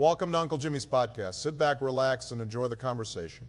Welcome to Uncle Jimmy's podcast. Sit back, relax, and enjoy the conversation.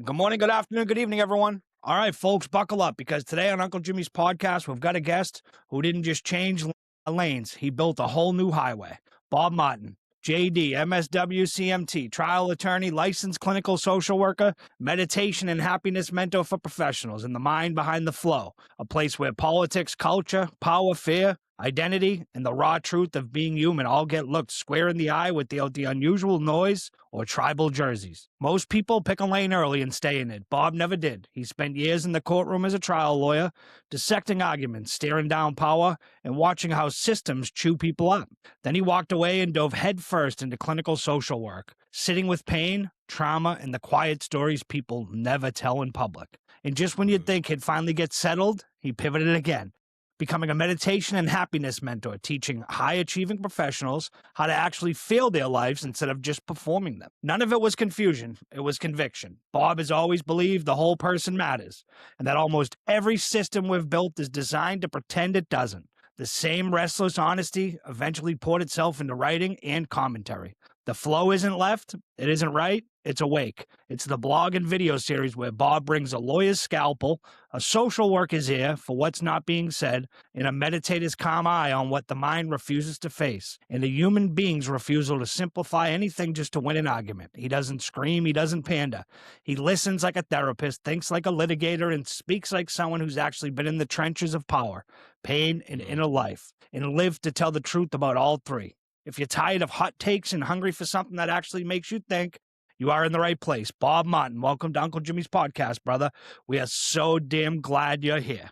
Good morning, good afternoon, good evening, everyone. All right, folks, buckle up, because today on Uncle Jimmy's podcast, we've got a guest who didn't just change lanes. He built a whole new highway. Bob Martin, JD, MSW, CMT, trial attorney, licensed clinical social worker, meditation and happiness mentor for professionals, and the mind behind the flow, a place where politics, culture, power, fear, identity, and the raw truth of being human all get looked square in the eye without the unusual noise or tribal jerseys. Most people pick a lane early and stay in it. Bob never did. He spent years in the courtroom as a trial lawyer, dissecting arguments, staring down power, and watching how systems chew people up. Then he walked away and dove headfirst into clinical social work, sitting with pain, trauma, and the quiet stories people never tell in public. And just when you'd think he'd finally get settled, he pivoted again, becoming a meditation and happiness mentor, teaching high-achieving professionals how to actually feel their lives instead of just performing them. None of it was confusion. It was conviction. Bob has always believed the whole person matters, and that almost every system we've built is designed to pretend it doesn't. The same restless honesty eventually poured itself into writing and commentary. The flow isn't left, it isn't right, it's awake. It's the blog and video series where Bob brings a lawyer's scalpel, a social worker's ear for what's not being said, and a meditator's calm eye on what the mind refuses to face, and a human being's refusal to simplify anything just to win an argument. He doesn't scream, he doesn't pander. He listens like a therapist, thinks like a litigator, and speaks like someone who's actually been in the trenches of power, pain, and inner life, and lived to tell the truth about all three. If you're tired of hot takes and hungry for something that actually makes you think, you are in the right place. Bob Martin, welcome to Uncle Jimmy's podcast, brother. We are so damn glad you're here.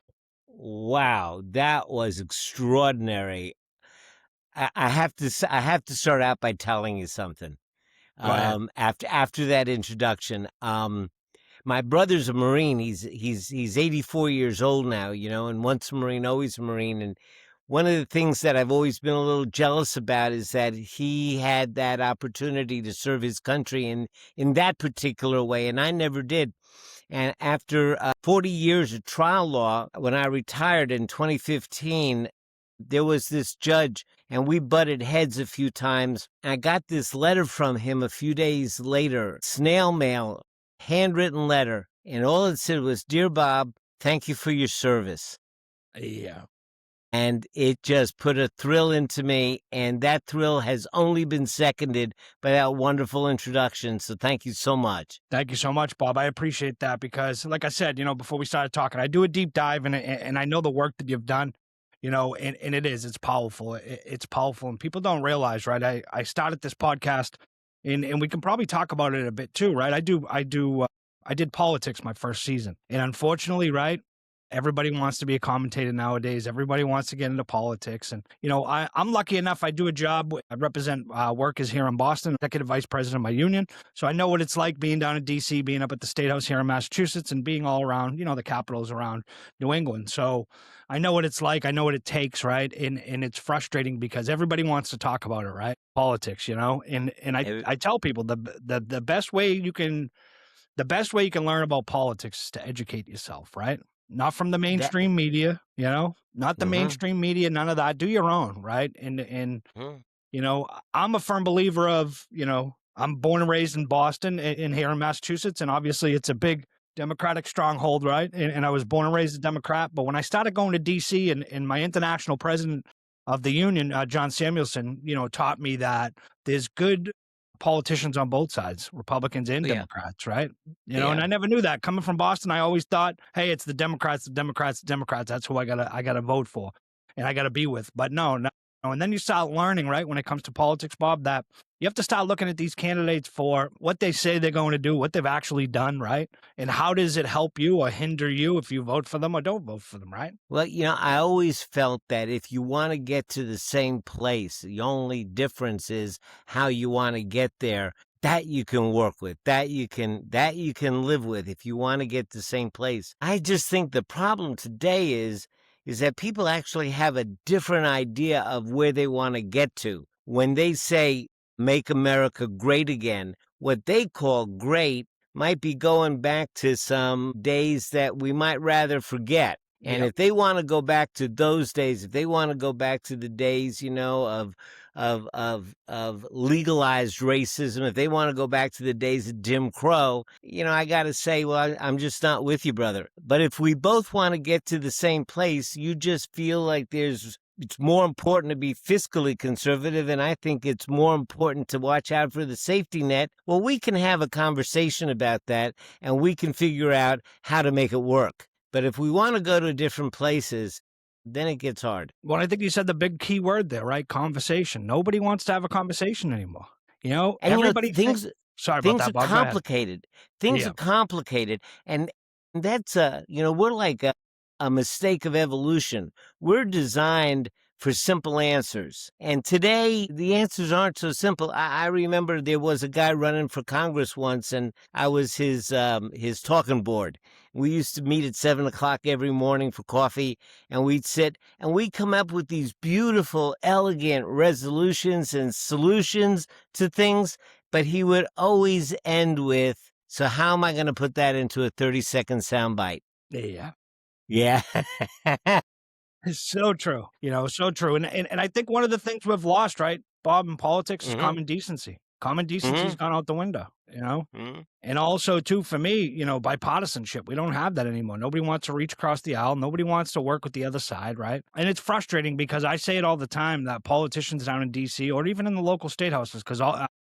Wow, that was extraordinary. I have to start out by telling you something. Go ahead. After that introduction, my brother's a Marine. He's 84 years old now, and once a Marine, always a Marine. And one of the things that I've always been a little jealous about is that he had that opportunity to serve his country in that particular way, and I never did. And after 40 years of trial law, when I retired in 2015, there was this judge, and we butted heads a few times. I got this letter from him a few days later, snail mail, handwritten letter, and all it said was, "Dear Bob, thank you for your service." Yeah. And it just put a thrill into me, and that thrill has only been seconded by that wonderful introduction. So thank you so much. Thank you so much, Bob. I appreciate that because, like I said, before we started talking, I do a deep dive, and I know the work that you've done, and it's powerful. It's powerful, and people don't realize, right? I started this podcast, and we can probably talk about it a bit too, right? I did politics my first season, and unfortunately, right, everybody wants to be a commentator nowadays. Everybody wants to get into politics. And, I'm lucky enough. I do a job. I represent workers here in Boston, executive vice president of my union. So I know what it's like being down in D.C., being up at the State House here in Massachusetts, and being all around, the capitals around New England. So I know what it's like. I know what it takes, right? And it's frustrating because everybody wants to talk about it, right? Politics, and I tell people the best way you can learn about politics is to educate yourself, right? Not from the mainstream media, not the mainstream media, none of that. Do your own, right? And I'm a firm believer of, I'm born and raised in Boston and here in Massachusetts, and obviously it's a big Democratic stronghold, right? And I was born and raised a Democrat, but when I started going to D.C. and my international president of the union, John Samuelson, taught me that there's good politicians on both sides, Republicans and Democrats, right? And I never knew that. Coming from Boston, I always thought, hey, it's the Democrats. That's who I gotta vote for and I gotta be with. But no. And then you start learning, right, when it comes to politics, Bob, that you have to start looking at these candidates for what they say they're going to do, what they've actually done, right? And how does it help you or hinder you if you vote for them or don't vote for them, right? Well, I always felt that if you want to get to the same place, the only difference is how you want to get there. that you can work with, that you can live with if you want to get to the same place. I just think the problem today is that people actually have a different idea of where they want to get to. When they say make America great again, what they call great might be going back to some days that we might rather forget. And Yep. if they want to go back to those days, if they want to go back to the days, of legalized racism, if they want to go back to the days of Jim Crow, I got to say, well, I'm just not with you, brother. But if we both want to get to the same place, you just feel like it's more important to be fiscally conservative, and I think it's more important to watch out for the safety net. Well, we can have a conversation about that, and we can figure out how to make it work. But if we want to go to different places, then it gets hard. Well, I think you said the big key word there, right? Conversation. Nobody wants to have a conversation anymore. And Everybody things Sorry about things that, are Bob. Go ahead. complicated. Things Yeah. are complicated, and that's we're like a mistake of evolution. We're designed for simple answers, and today the answers aren't so simple. I remember there was a guy running for Congress once, and I was his talking board. We used to meet at 7:00 every morning for coffee, and we'd sit and we'd come up with these beautiful, elegant resolutions and solutions to things. But he would always end with, "So how am I going to put that into a 30-second soundbite?" Yeah. Yeah. It's so true. So true. And I think one of the things we've lost, right, Bob, in politics is Mhm. common decency. Common decency's Mhm. gone out the window, Mhm. And also, too, for me, bipartisanship. We don't have that anymore. Nobody wants to reach across the aisle. Nobody wants to work with the other side, right? And it's frustrating because I say it all the time that politicians down in D.C. or even in the local state houses, because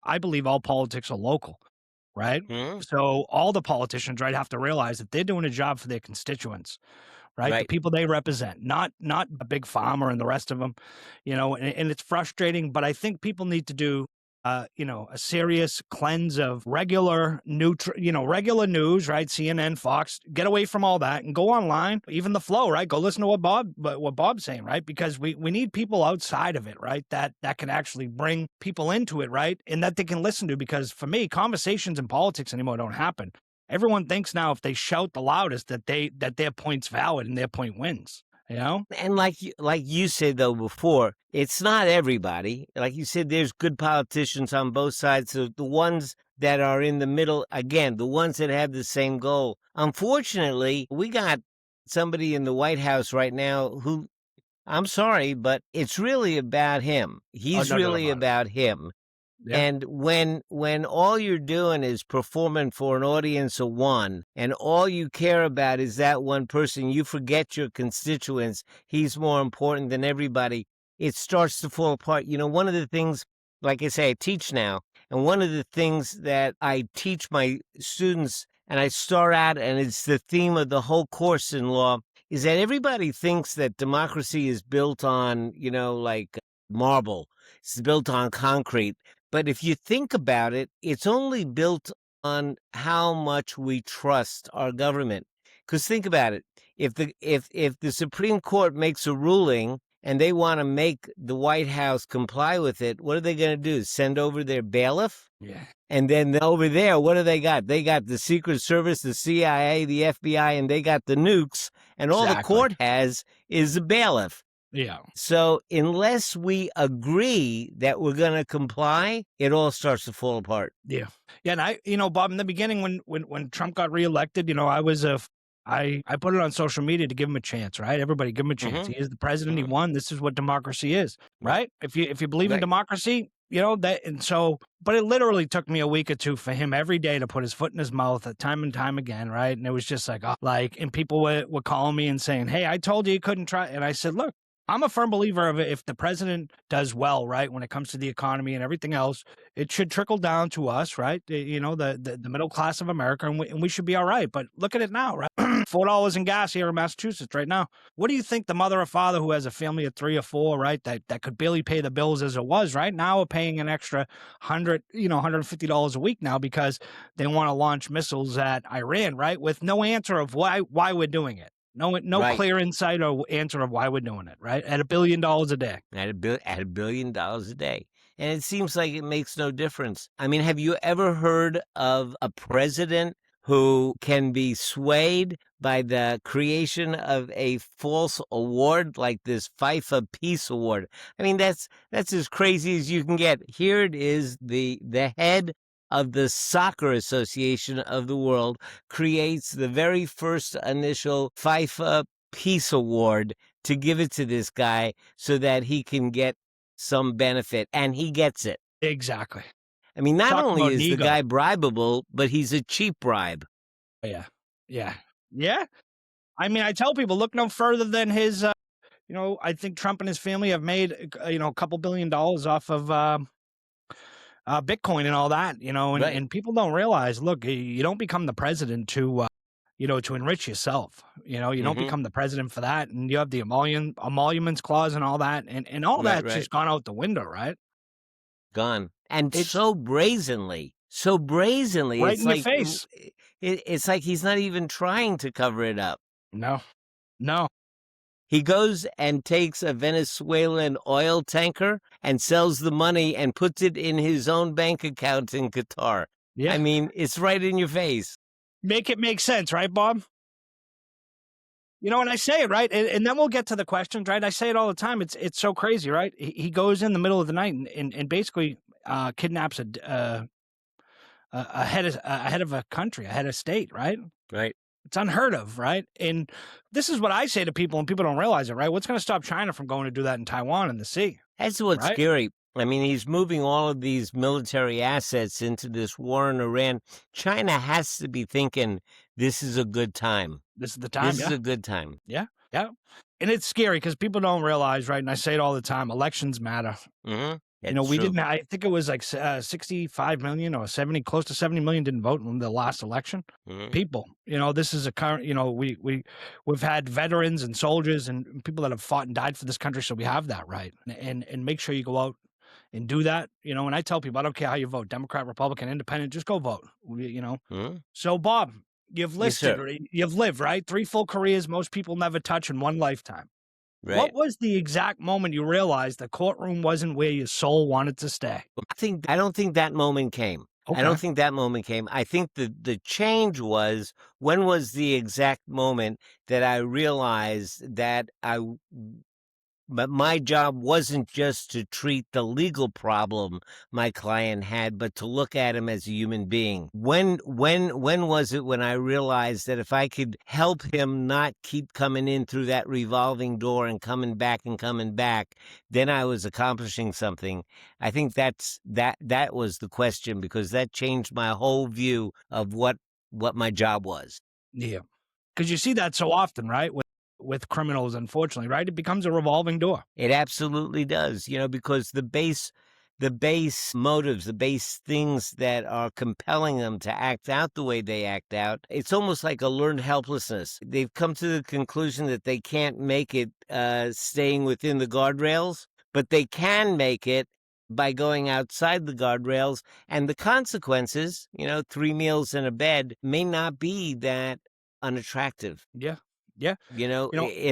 I believe all politics are local, right? Mhm. So all the politicians, right, have to realize that they're doing a job for their constituents, right? The Right. people they represent, not a big farmer and the rest of them, and it's frustrating, but I think people need to do, a serious cleanse of regular regular news, right? CNN, Fox, get away from all that and go online, even the flow, right? Go listen to what Bob's saying, right? Because we need people outside of it, right? That can actually bring people into it, right? And that they can listen to, because for me, conversations in politics anymore don't happen. Everyone thinks now if they shout the loudest that their point's valid and their point wins. And like you said though before, it's not everybody. Like you said, there's good politicians on both sides. So the ones that are in the middle, again, the ones that have the same goal. Unfortunately, we got somebody in the White House right now who, I'm sorry, but it's really about him. He's No doubt really about it. about him. Yeah. And when all you're doing is performing for an audience of one, and all you care about is that one person, you forget your constituents. He's more important than everybody. It starts to fall apart. One of the things, like I say, I teach now, and one of the things that I teach my students, and I start out, and it's the theme of the whole course in law, is that everybody thinks that democracy is built on, like marble. It's built on concrete. But if you think about it, it's only built on how much we trust our government. Because think about it. If the Supreme Court makes a ruling and they want to make the White House comply with it, what are they going to do? Send over their bailiff? Yeah. And then over there, what do they got? They got the Secret Service, the CIA, the FBI, and they got the nukes. And all the Exactly. court has is a bailiff. Yeah. So unless we agree that we're going to comply, it all starts to fall apart. Yeah. Yeah. And Bob, in the beginning, when Trump got reelected, I put it on social media to give him a chance, right? Everybody give him a chance. Mhm. He is the president. He Mhm. won. This is what democracy is, right? If you believe in Right. democracy, but it literally took me a week or two for him every day to put his foot in his mouth time and time again, right? And it was just like, and people were calling me and saying, "Hey, I told you couldn't try." And I said, "Look, I'm a firm believer of it. If the president does well, right, when it comes to the economy and everything else, it should trickle down to us, right? The middle class of America, and we should be all right. But look at it now, right? $4 in gas here in Massachusetts right now. What do you think the mother or father who has a family of 3 or 4, right, that could barely pay the bills as it was, right, now are paying an extra $150 a week now because they want to launch missiles at Iran, right, with no answer of why we're doing it. No Right. clear insight or answer of why we're doing it, right? At $1 billion a day. At $1 billion a day. And it seems like it makes no difference. I mean, have you ever heard of a president who can be swayed by the creation of a false award like this FIFA Peace Award? I mean, that's as crazy as you can get. Here it is, the head of the Soccer Association of the world creates the very first initial FIFA Peace Award to give it to this guy so that he can get some benefit, and he gets it. Exactly. I mean, not Talk only about is the ego. guy bribable, but he's a cheap bribe. Yeah. Yeah. Yeah. I mean, I tell people, look no further than his, I think Trump and his family have made, a couple $1 billion off of Bitcoin and all that, and, Right. and people don't realize, look, you don't become the president to, to enrich yourself. You don't Mhm. become the president for that. And you have the emoluments clause and all that. And all Right, that's right. just gone out the window, right? Gone. And It's so brazenly. So brazenly. right It's in your like face. it's like he's not even trying to cover it up. No, no. He goes and takes a Venezuelan oil tanker and sells the money and puts it in his own bank account in Qatar. Yeah. I mean, it's right in your face. Make it make sense, right, Bob? And I say it, right? And then we'll get to the questions, right? I say it all the time. It's so crazy, right? He goes in the middle of the night and basically kidnaps a head of a country, a head of state, right? Right. It's unheard of, right? And this is what I say to people, and people don't realize it, right? What's going to stop China from going to do that in Taiwan and the sea? That's what's Right? scary. I mean, he's moving all of these military assets into this war in Iran. China has to be thinking this is a good time. This is the time. This Yeah. is a good time. Yeah. And it's scary because people don't realize, right? And I say it all the time, elections matter. Mm-hmm. We didn't, I think it was like 65 million or 70, close to 70 million didn't vote in the last election. Mm-hmm. People, this is a current, we've had veterans and soldiers and people that have fought and died for this country. So we have that right. And make sure you go out and do that, and I tell people, I don't care how you vote, Democrat, Republican, Independent, just go vote, Mm-hmm. So Bob, you've listed, sir. you've lived, right? 3 full careers most people never touch in one lifetime. Right. What was the exact moment you realized the courtroom wasn't where your soul wanted to stay? I don't think that moment came. Okay. I don't think that moment came. I think the change was, when was the exact moment that I realized that but my job wasn't just to treat the legal problem my client had, but to look at him as a human being. When was it when I realized that if I could help him not keep coming in through that revolving door and coming back, then I was accomplishing something? I think that was the question, because that changed my whole view of what my job was. Yeah. Because you see that so often, right? With criminals, unfortunately, right? It becomes a revolving door. It absolutely does, because the base motives, the base things that are compelling them to act out the way they act out, it's almost like a learned helplessness. They've come to the conclusion that they can't make it staying within the guardrails, but they can make it by going outside the guardrails. And the consequences, 3 meals and a bed, may not be that unattractive. Yeah. Yeah. In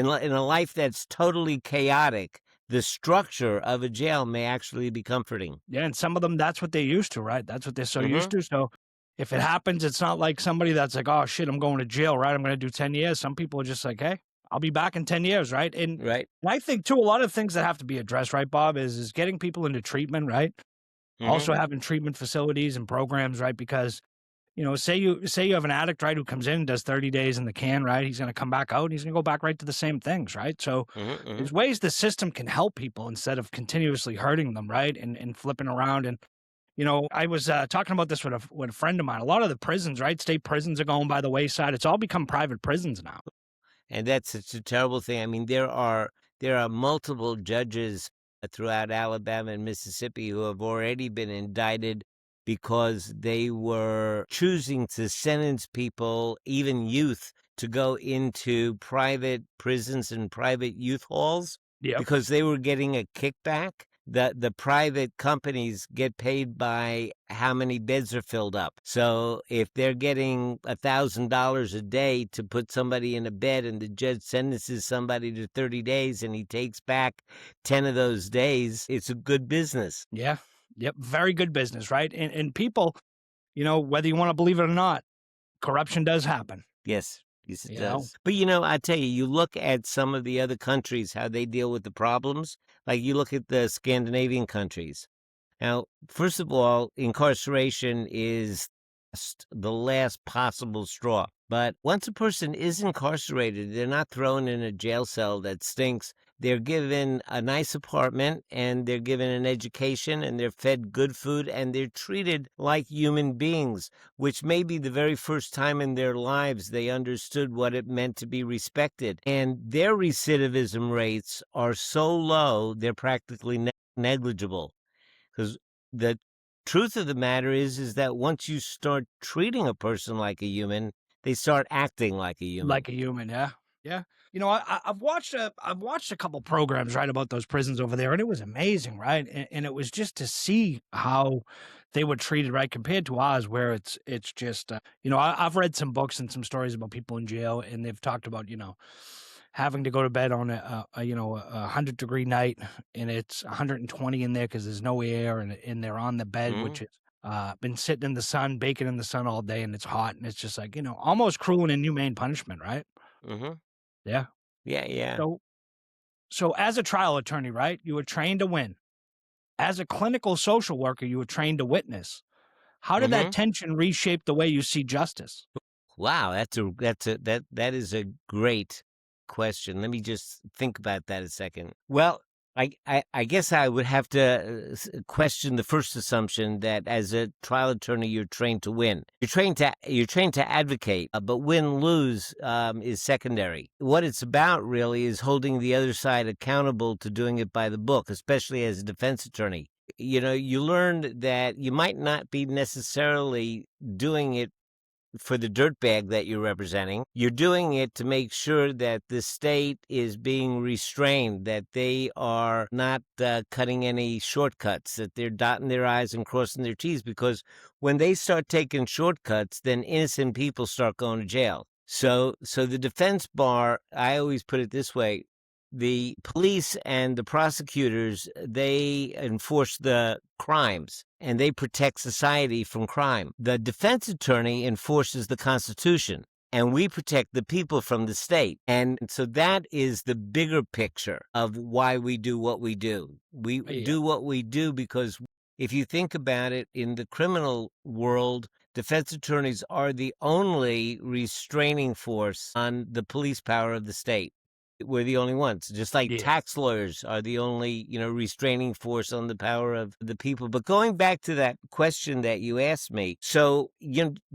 a life that's totally chaotic, the structure of a jail may actually be comforting. Yeah. And some of them, that's what they're used to, right? That's what they're so used to. So if it happens, it's not like somebody that's like, oh shit, I'm going to jail, right? I'm going to do 10 years. Some people are just like, hey, I'll be back in 10 years, right? And I think too, a lot of things that have to be addressed, right, Bob, is getting people into treatment, right? Also having treatment facilities and programs, right? Because say you have an addict, right, who comes in and does 30 days in the can, right? He's going to come back out and he's going to go back right to the same things, right? So there's ways the system can help people instead of continuously hurting them, right? And flipping around. And, I was talking about this with a friend of mine. A lot of the prisons, right? State prisons are going by the wayside. It's all become private prisons now. And that's such a terrible thing. I mean, there are multiple judges throughout Alabama and Mississippi who have already been indicted because they were choosing to sentence people, even youth, to go into private prisons and private youth halls because they were getting a kickback. The private companies get paid by how many beds are filled up. So if they're getting $1,000 a day to put somebody in a bed, and the judge sentences somebody to 30 days and he takes back 10 of those days, it's a good business. Yeah. Yep. Very good business, right? And people, whether you want to believe it or not, corruption does happen. Yes. Yes, it You know? does. But I tell you, you look at some of the other countries, how they deal with the problems. Like you look at the Scandinavian countries. Now, first of all, incarceration is the last possible straw. But once a person is incarcerated, they're not thrown in a jail cell that stinks. They're given a nice apartment and they're given an education and they're fed good food and they're treated like human beings, which may be the very first time in their lives they understood what it meant to be respected. And their recidivism rates are so low, they're practically negligible. Because the truth of the matter is that once you start treating a person like a human, they start acting like a human. Like a human, yeah. Yeah. I've watched a couple programs, right, about those prisons over there, and it was amazing, right? And it was just to see how they were treated, right, compared to ours, where it's just, I've read some books and some stories about people in jail, and they've talked about, having to go to bed on a 100-degree night, and it's 120 in there because there's no air, and they're on the bed, Mhm. which is been sitting in the sun, baking in the sun all day, and it's hot, and it's just like, almost cruel and inhumane punishment, right? Mm-hmm. Yeah. Yeah, yeah. So as a trial attorney, right, you were trained to win. As a clinical social worker, you were trained to witness. How did that Mm-hmm. tension reshape the way you see justice? Wow, that is a great question. Let me just think about that a second. Well, I guess I would have to question the first assumption that as a trial attorney you're trained to win. You're trained to advocate, but win lose is secondary. What it's about really is holding the other side accountable to doing it by the book, especially as a defense attorney. You learn that you might not be necessarily doing it for the dirtbag that you're representing. You're doing it to make sure that the state is being restrained, that they are not cutting any shortcuts, that they're dotting their I's and crossing their T's, because when they start taking shortcuts, then innocent people start going to jail. So the defense bar, I always put it this way: the police and the prosecutors, they enforce the crimes and they protect society from crime. The defense attorney enforces the Constitution and we protect the people from the state. And so that is the bigger picture of why we do what we do. We Yeah. do what we do because if you think about it, in the criminal world, defense attorneys are the only restraining force on the police power of the state. We're the only ones, just like Yeah. tax lawyers are the only, restraining force on the power of the people. But going back to that question that you asked me, so,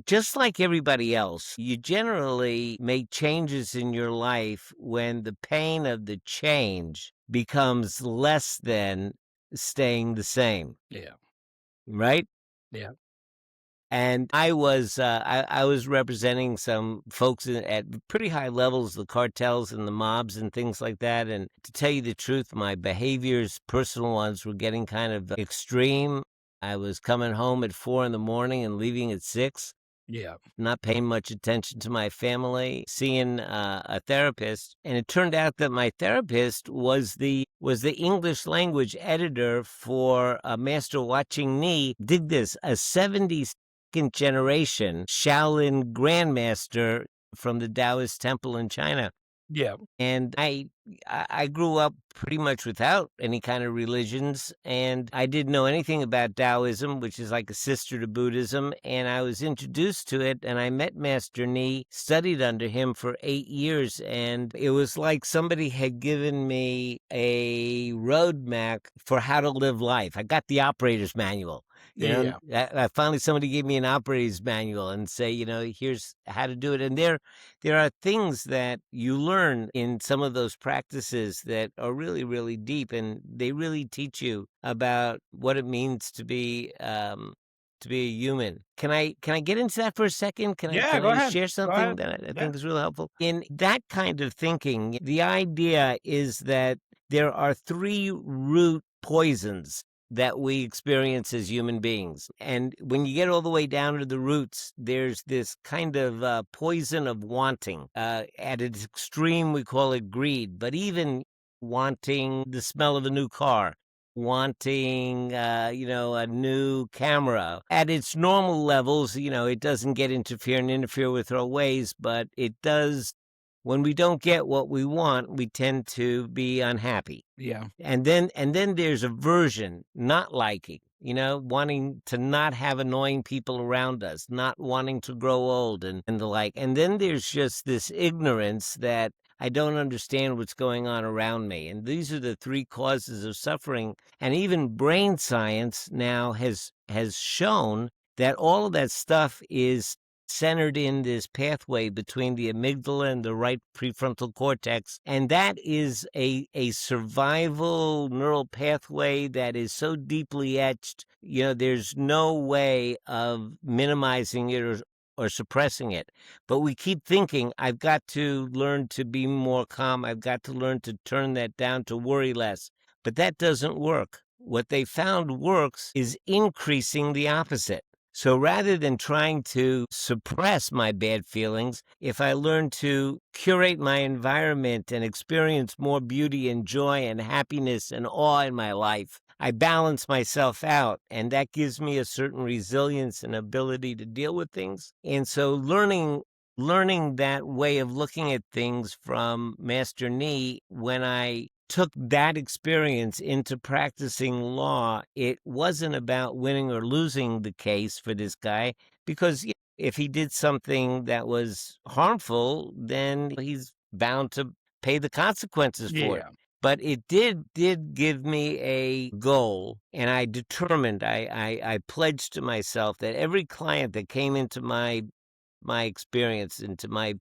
just like everybody else, you generally make changes in your life when the pain of the change becomes less than staying the same, Yeah. right? Yeah. And I was representing some folks at pretty high levels, the cartels and the mobs and things like that. And to tell you the truth, my behaviors, personal ones, were getting kind of extreme. I was coming home at 4 in the morning and leaving at 6. Yeah. Not paying much attention to my family, seeing a therapist, and it turned out that my therapist was the English language editor for Master Watching Ni. Dig this, a 72nd generation Shaolin grandmaster from the Taoist temple in China. Yeah. And I grew up pretty much without any kind of religions, and I didn't know anything about Taoism, which is like a sister to Buddhism, and I was introduced to it, and I met Master Ni, studied under him for 8 years, and it was like somebody had given me a roadmap for how to live life. I got the operator's manual. Yeah. Finally somebody gave me an operator's manual and say, here's how to do it. And there are things that you learn in some of those practices that are really, really deep, and they really teach you about what it means to be a human. Can I get into that for a second? Can Yeah, I go just ahead. share Go something ahead. that I Yeah. think is really helpful? In that kind of thinking, the idea is that there are 3 root poisons that we experience as human beings. And when you get all the way down to the roots, there's this kind of poison of wanting. At its extreme, we call it greed, but even wanting the smell of a new car, wanting, a new camera. At its normal levels, it doesn't interfere with our ways, but it does. When we don't get what we want, we tend to be unhappy. Yeah. And then there's aversion, not liking, wanting to not have annoying people around us, not wanting to grow old and the like. And then there's just this ignorance that I don't understand what's going on around me. And these are the three causes of suffering. And even brain science now has shown that all of that stuff is centered in this pathway between the amygdala and the right prefrontal cortex. And that is a survival neural pathway that is so deeply etched, there's no way of minimizing it or suppressing it. But we keep thinking, I've got to learn to be more calm. I've got to learn to turn that down, to worry less. But that doesn't work. What they found works is increasing the opposite. So rather than trying to suppress my bad feelings, if I learn to curate my environment and experience more beauty and joy and happiness and awe in my life, I balance myself out, and that gives me a certain resilience and ability to deal with things. And so learning that way of looking at things from Master Ni, when I took that experience into practicing law, it wasn't about winning or losing the case for this guy, because if he did something that was harmful, then he's bound to pay the consequences for it. Yeah. But it did give me a goal, and I determined, I pledged to myself that every client that came into my experience, into my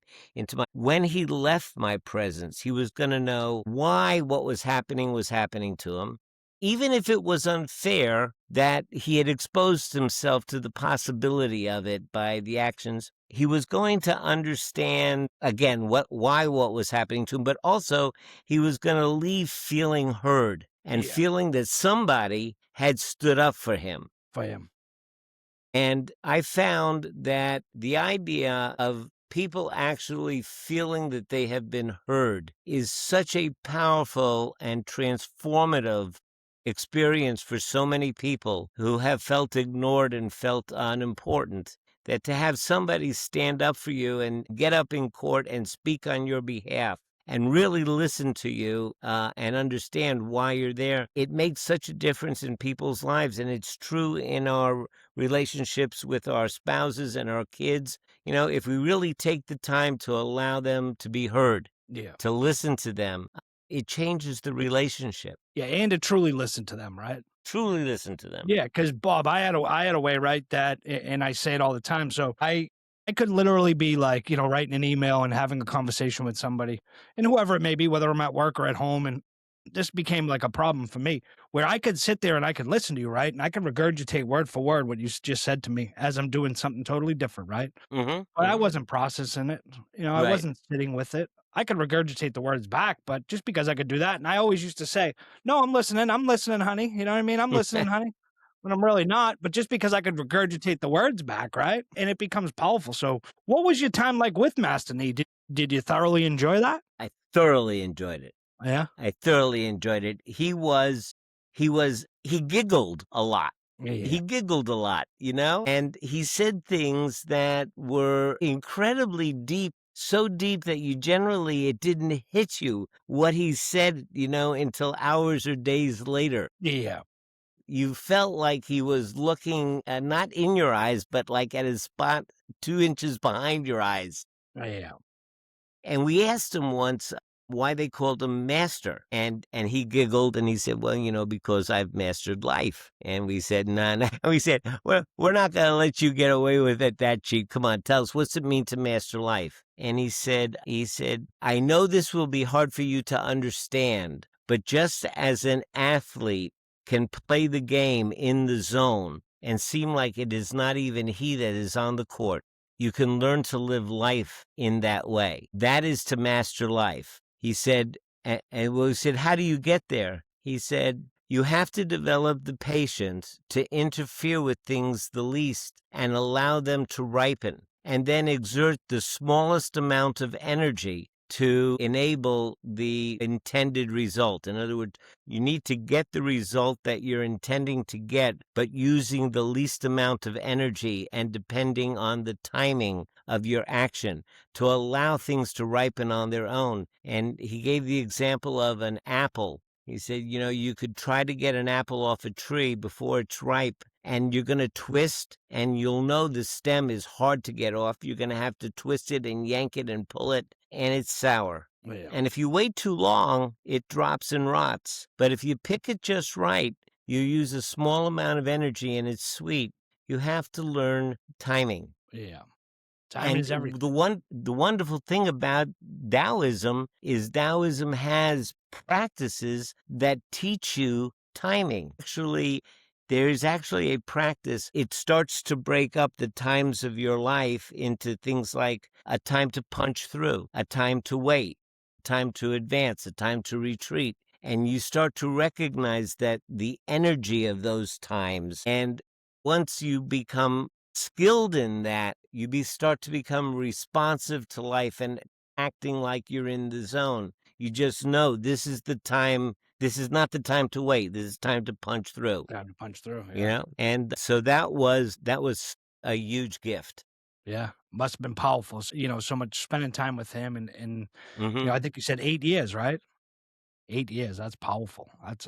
when he left my presence, he was going to know why what was happening to him, even if it was unfair that he had exposed himself to the possibility of it by the actions. He was going to understand again why what was happening to him, but also he was going to leave feeling heard and feeling that somebody had stood up for him. And I found that the idea of people actually feeling that they have been heard is such a powerful and transformative experience for so many people who have felt ignored and felt unimportant, that to have somebody stand up for you and get up in court and speak on your behalf and really listen to you and understand why you're there, it makes such a difference in people's lives. And it's true in our relationships with our spouses and our kids. If we really take the time to allow them to be heard, to listen to them, it changes the relationship. Yeah, and to truly listen to them, right? Truly listen to them. Yeah, because Bob, I had a way, right, that, and I say it all the time. So I could literally be like, writing an email and having a conversation with somebody, and whoever it may be, whether I'm at work or at home, and this became like a problem for me, where I could sit there and I could listen to you, right, and I could regurgitate word for word what you just said to me as I'm doing something totally different, right? But I wasn't processing it. I wasn't sitting with it. I could regurgitate the words back, but just because I could do that, and I always used to say, "No, I'm listening, honey." You know what I mean? I'm listening, honey. When I'm really not, but just because I could regurgitate the words back, right? And it becomes powerful. So what was your time like with Master Ni? Did you thoroughly enjoy that? I thoroughly enjoyed it. Yeah? I thoroughly enjoyed it. He giggled a lot. Yeah. He giggled a lot, and he said things that were incredibly deep, so deep that it didn't hit you what he said, until hours or days later. Yeah. You felt like he was looking not in your eyes, but like at his spot 2 inches behind your eyes. Yeah. And we asked him once why they called him master. And he giggled and he said, well, because I've mastered life. And we said, no. We said, well, we're not going to let you get away with it that cheap. Come on, tell us, what's it mean to master life? And he said, I know this will be hard for you to understand, but just as an athlete can play the game in the zone and seem like it is not even he that is on the court, you can learn to live life in that way. That is to master life. He said, and we said, how do you get there? He said, you have to develop the patience to interfere with things the least and allow them to ripen, and then exert the smallest amount of energy to enable the intended result. In other words, you need to get the result that you're intending to get, but using the least amount of energy and depending on the timing of your action to allow things to ripen on their own. And he gave the example of an apple. He said, you could try to get an apple off a tree before it's ripe, and you're going to twist, and you'll know the stem is hard to get off. You're going to have to twist it and yank it and pull it, and it's sour. Yeah. And if you wait too long, it drops and rots. But if you pick it just right, you use a small amount of energy, and it's sweet. You have to learn timing. Yeah. Time is everything. The wonderful thing about Taoism is Taoism has practices that teach you timing. There's actually a practice. It starts to break up the times of your life into things like a time to punch through, a time to wait, a time to advance, a time to retreat. And you start to recognize that the energy of those times. And once you become skilled in that, you start to become responsive to life and acting like you're in the zone. You just know this is the time. This is not the time to wait. This is time to punch through. Time to punch through. Yeah. And so that was a huge gift. Yeah, must have been powerful. So much spending time with him, and Mhm. I think you said 8 years, right? 8 years. That's powerful. That's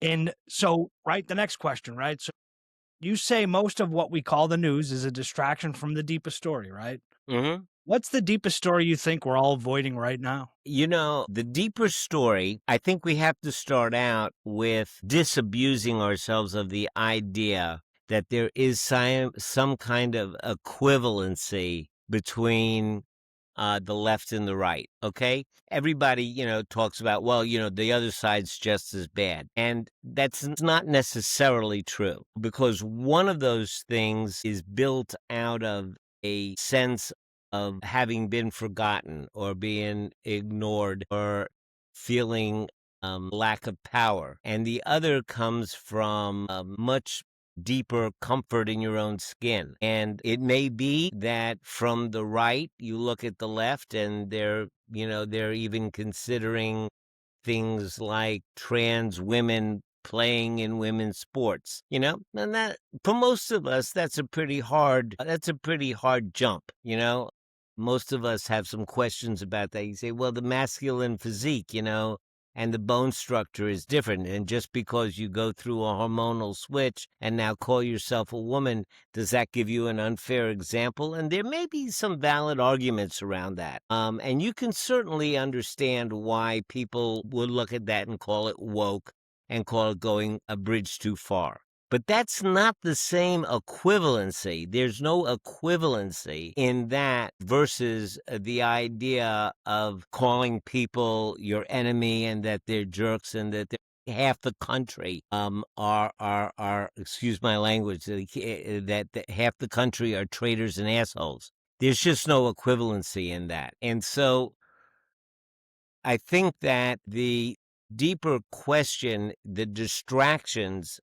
And so, right, the next question, right? So you say most of what we call the news is a distraction from the deepest story, right? Mhm. What's the deepest story you think we're all avoiding right now? The deeper story, I think we have to start out with disabusing ourselves of the idea that there is some kind of equivalency between the left and the right, okay? Everybody, talks about, well, the other side's just as bad. And that's not necessarily true, because one of those things is built out of a sense of having been forgotten or being ignored or feeling lack of power. And the other comes from much deeper comfort in your own skin. And it may be that from the right, you look at the left and they're even considering things like trans women playing in women's sports, and that for most of us, that's a pretty hard jump. Most of us have some questions about that. You say, well, the masculine physique, and the bone structure is different. And just because you go through a hormonal switch and now call yourself a woman, does that give you an unfair example? And there may be some valid arguments around that. And you can certainly understand why people would look at that and call it woke and call it going a bridge too far. But that's not the same equivalency. There's no equivalency in that versus the idea of calling people your enemy and that they're jerks and that half the country are excuse my language, that half the country are traitors and assholes. There's just no equivalency in that. And so I think that the deeper question, the distractions,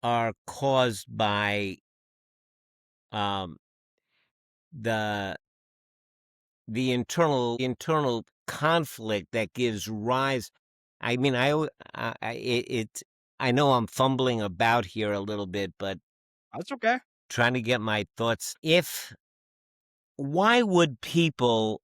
are caused by the internal conflict that gives rise. I mean, I know I'm fumbling about here a little bit, but That's okay. trying to get my thoughts. Why would people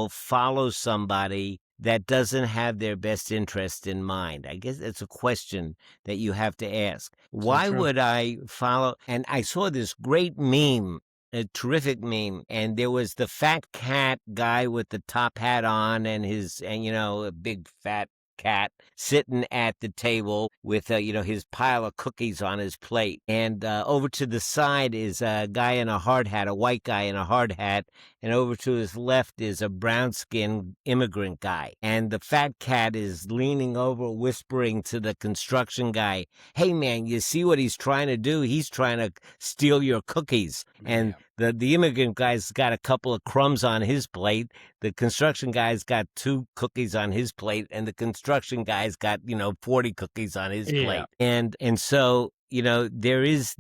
follow somebody that doesn't have their best interest in mind? I guess that's a question that you have to ask. Why true. would I follow? And I saw this great meme, a terrific meme, and there was the fat cat guy with the top hat on and a big fat cat sitting at the table with his pile of cookies on his plate, and over to the side is a guy in a hard hat, a white guy in a hard hat, and over to his left is a brown-skinned immigrant guy, and the fat cat is leaning over whispering to the construction guy, hey man, you see what he's trying to do? He's trying to steal your cookies. And The immigrant guy's got a couple of crumbs on his plate. The construction guy's got 2 cookies on his plate, and the construction guy's got, 40 cookies on his Yeah. plate. And so, there is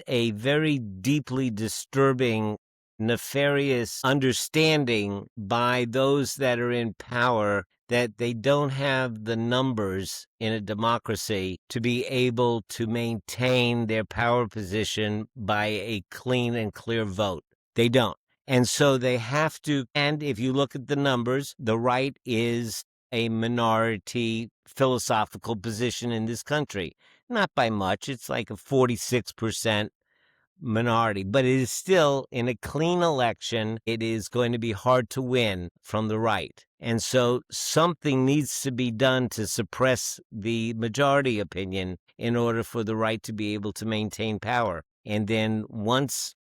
a very deeply disturbing, nefarious understanding by those that are in power that they don't have the numbers in a democracy to be able to maintain their power position by a clean and clear vote. They don't. And so they have to, and if you look at the numbers, the right is a minority philosophical position in this country. Not by much. It's like a 46% minority, but it is still, in a clean election, it is going to be hard to win from the right. And so something needs to be done to suppress the majority opinion in order for the right to be able to maintain power. And then once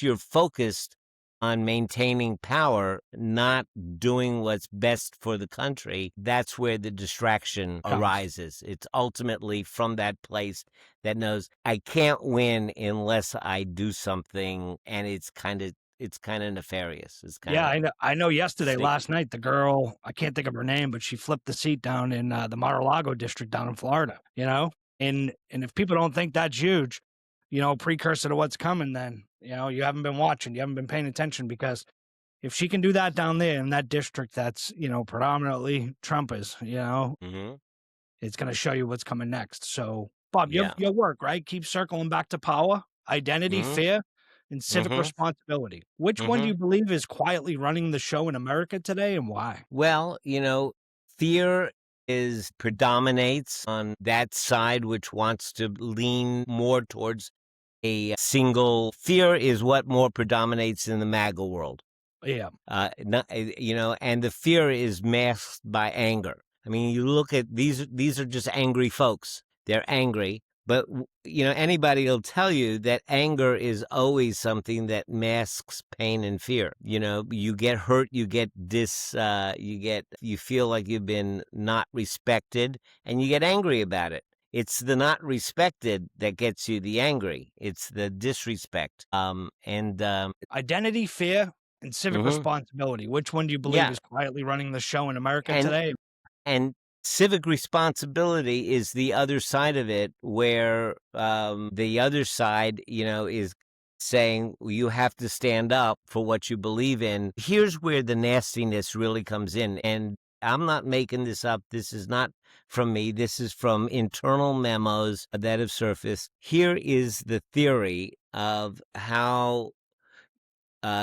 you're focused on maintaining power, not doing what's best for the country, that's where the distraction arises. It's ultimately from that place that knows I can't win unless I do something, and it's kind of nefarious. It's kind of I know yesterday, sneaky. last night, the girl, I can't think of her name, but she flipped the seat down in the Mar-a-Lago district down in Florida, and if people don't think that's huge, precursor to what's coming, then, you haven't been watching, you haven't been paying attention, because if she can do that down there in that district that's, predominantly Trump is, Mm-hmm. it's going to show you what's coming next. So, Bob, Yeah. your work, right? Keep circling back to power, identity, Mm-hmm. fear, and civic Mm-hmm. responsibility. Which one do Mm-hmm. you believe is quietly running the show in America today, and why? Well, fear predominates on that side which wants to lean more towards a single. Fear is what more predominates in the MAGA world. Yeah. And the fear is masked by anger. I mean, you look at these are just angry folks. They're angry, but anybody will tell you that anger is always something that masks pain and fear. You get hurt, you feel like you've been not respected, and you get angry about it. It's the not respected that gets you the angry. It's the disrespect. Identity, fear, and civic Mhm. responsibility. Which one do you believe Yeah. is quietly running the show in America And today? and civic responsibility is the other side of it, where the other side, is saying you have to stand up for what you believe in. Here's where the nastiness really comes in, and I'm not making this up. This is not from me. This is from internal memos that have surfaced. Here is the theory of how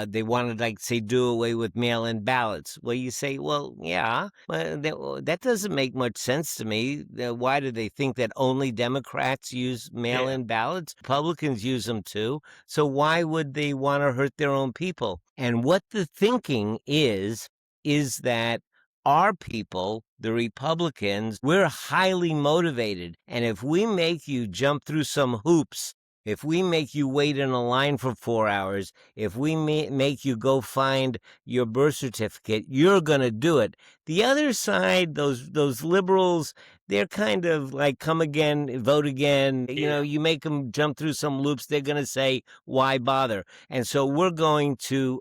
they wanted, like, say, do away with mail-in ballots. Well, you say, well, yeah, that doesn't make much sense to me. Why do they think that only Democrats use mail-in ballots? Republicans use them too. So why would they want to hurt their own people? And what the thinking is that our people, the Republicans, we're highly motivated. And if we make you jump through some hoops, if we make you wait in a line for 4 hours, if we make you go find your birth certificate, you're going to do it. The other side, those liberals, they're kind of like, come again, vote again. You make them jump through some loops, they're going to say, why bother? And so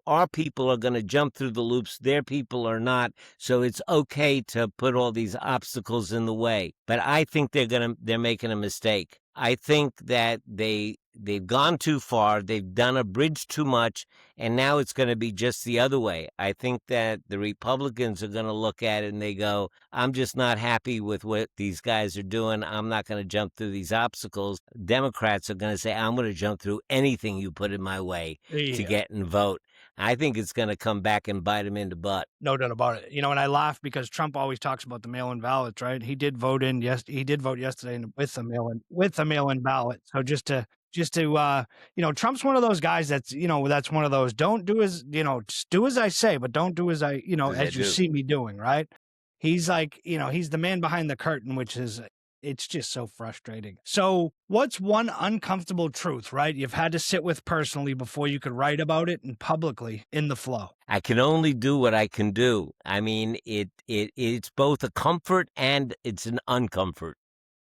our people are going to jump through the loops, their people are not. So it's okay to put all these obstacles in the way. But I think they're making a mistake. I think that they've gone too far. They've done a bridge too much, and now it's going to be just the other way. I think that the Republicans are going to look at it and they go, I'm just not happy with what these guys are doing. I'm not going to jump through these obstacles. Democrats are going to say, I'm going to jump through anything you put in my way to get and vote. I think it's going to come back and bite them in the butt. No doubt about it. And I laugh because Trump always talks about the mail-in ballots, right? He did vote yesterday with a mail-in ballot. So just to Trump's one of those guys that's one of those, don't do as, just do as I say, but don't do as as you see me doing, right? He's like, he's the man behind the curtain, which is, it's just so frustrating. So what's one uncomfortable truth, right, you've had to sit with personally before you could write about it and publicly in the flow? I can only do what I can do. I mean, it's both a comfort and it's an uncomfort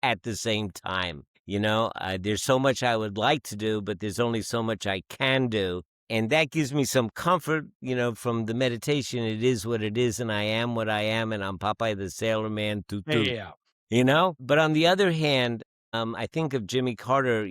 at the same time. There's so much I would like to do, but there's only so much I can do. And that gives me some comfort, from the meditation. It is what it is, and I am what I am, and I'm Popeye the Sailor Man, toot toot. Yeah. But on the other hand, I think of Jimmy Carter,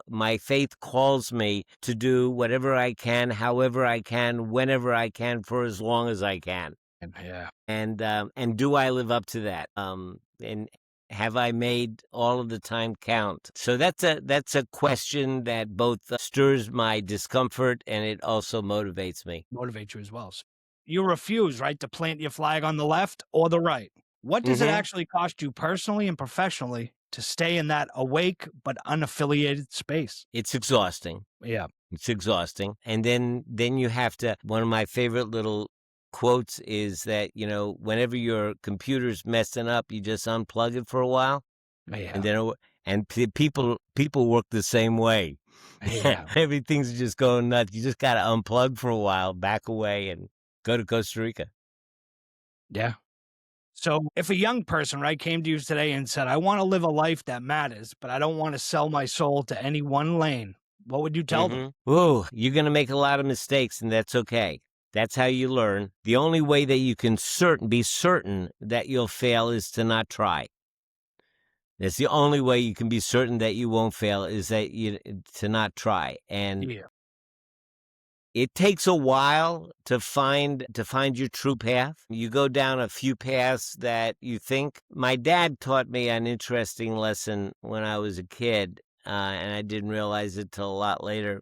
my faith calls me to do whatever I can, however I can, whenever I can, for as long as I can. Yeah. And do I live up to that? And have I made all of the time count? So that's a question that both stirs my discomfort and it also motivates me. Motivate you as well. So you refuse, right, to plant your flag on the left or the right. What does it Mhm. actually cost you personally and professionally to stay in that awake but unaffiliated space? It's exhausting. Yeah. It's exhausting. And then you have to, one of my favorite little quotes is that, whenever your computer's messing up, you just unplug it for a while. Yeah. And people work the same way. Yeah. Everything's just going nuts. You just got to unplug for a while, back away, and go to Costa Rica. Yeah. So if a young person, right, came to you today and said, I want to live a life that matters, but I don't want to sell my soul to any one lane, what would you tell them? Whoa, you're going to make a lot of mistakes, and that's okay. That's how you learn. The only way that you can be certain that you'll fail is to not try. That's the only way you can be certain that you won't fail is to not try. And Yeah. it takes a while to find your true path. You go down a few paths that you think. My dad taught me an interesting lesson when I was a kid, and I didn't realize it till a lot later.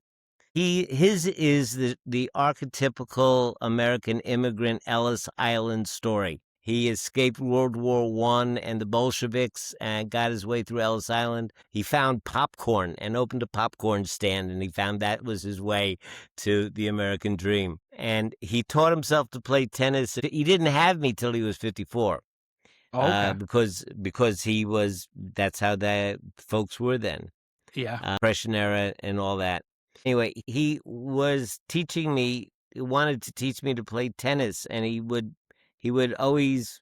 His is the archetypical American immigrant Ellis Island story. He escaped World War I and the Bolsheviks and got his way through Ellis Island. He found popcorn and opened a popcorn stand, and he found that was his way to the American dream. And he taught himself to play tennis. He didn't have me till he was 54. Oh, okay. Because that's how the folks were then. Yeah. Depression era and all that. Anyway, he was teaching me, he wanted to teach me to play tennis, and he would always